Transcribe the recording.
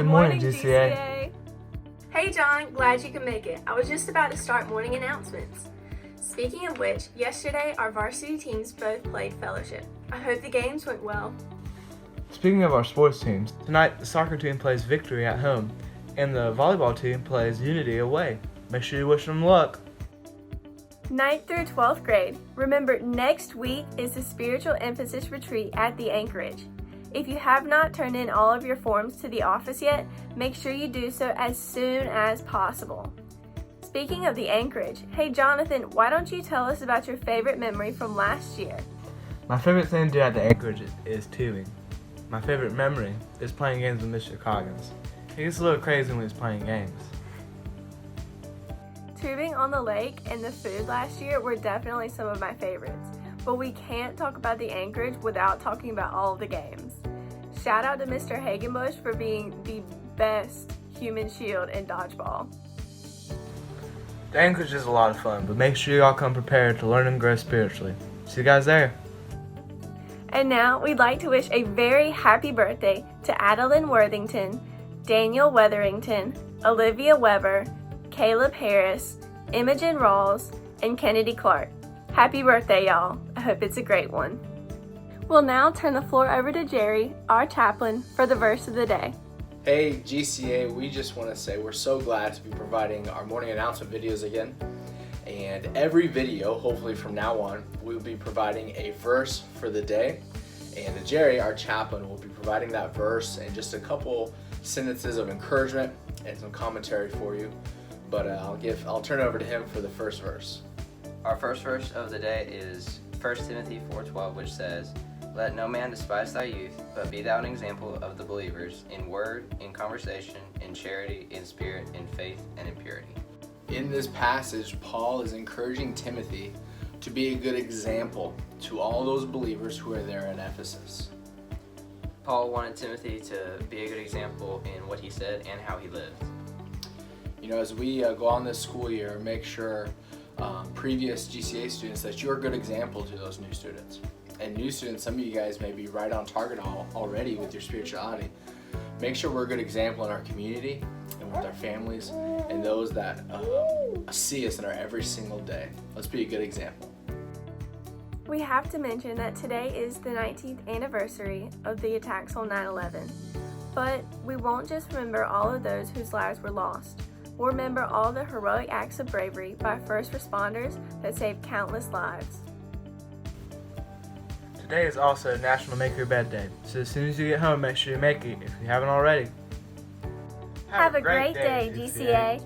Good morning, GCA. Hey John, glad you could make it. I was just about to start morning announcements. Speaking of which, yesterday our varsity teams both played fellowship. I hope the games went well. Speaking of our sports teams, tonight the soccer team plays Victory at home, and the volleyball team plays Unity away. Make sure you wish them luck. 9th through 12th grade. Remember, next week is the Spiritual Emphasis Retreat at the Anchorage. If you have not turned in all of your forms to the office yet, make sure you do so as soon as possible. Speaking of the Anchorage, hey Jonathan, why don't you tell us about your favorite memory from last year? My favorite thing to do at the Anchorage is tubing. My favorite memory is playing games with Mr. Coggins. He gets a little crazy when he's playing games. Tubing on the lake and the food last year were definitely some of my favorites, but we can't talk about the Anchorage without talking about all of the games. Shout out to Mr. Hagenbush for being the best human shield in dodgeball. The Anchorage is a lot of fun, but make sure you all come prepared to learn and grow spiritually. See you guys there. And now we'd like to wish a very happy birthday to Adeline Worthington, Daniel Weatherington, Olivia Weber, Caleb Harris, Imogen Rawls, and Kennedy Clark. Happy birthday, y'all. I hope it's a great one. We'll now turn the floor over to Jerry, our chaplain, for the verse of the day. Hey GCA, we just want to say we're so glad to be providing our morning announcement videos again. And every video, hopefully from now on, we'll be providing a verse for the day. And Jerry, our chaplain, will be providing that verse and just a couple sentences of encouragement and some commentary for you. But I'll turn it over to him for the first verse. Our first verse of the day is 1 Timothy 4:12, which says, "Let no man despise thy youth, but be thou an example of the believers in word, in conversation, in charity, in spirit, in faith, and in purity." In this passage, Paul is encouraging Timothy to be a good example to all those believers who are there in Ephesus. Paul wanted Timothy to be a good example in what he said and how he lived. You know, as we go on this school year, make sure previous GCA students that you're a good example to those new students. And new students, some of you guys may be right on target already with your spirituality. Make sure we're a good example in our community and with our families and those that see us in our every single day. Let's be a good example. We have to mention that today is the 19th anniversary of the attacks on 9/11. But we won't just remember all of those whose lives were lost. We'll remember all the heroic acts of bravery by first responders that saved countless lives. Today is also National Make Your Bed Day, so as soon as you get home, make sure you make it if you haven't already. Have a great day, GCA.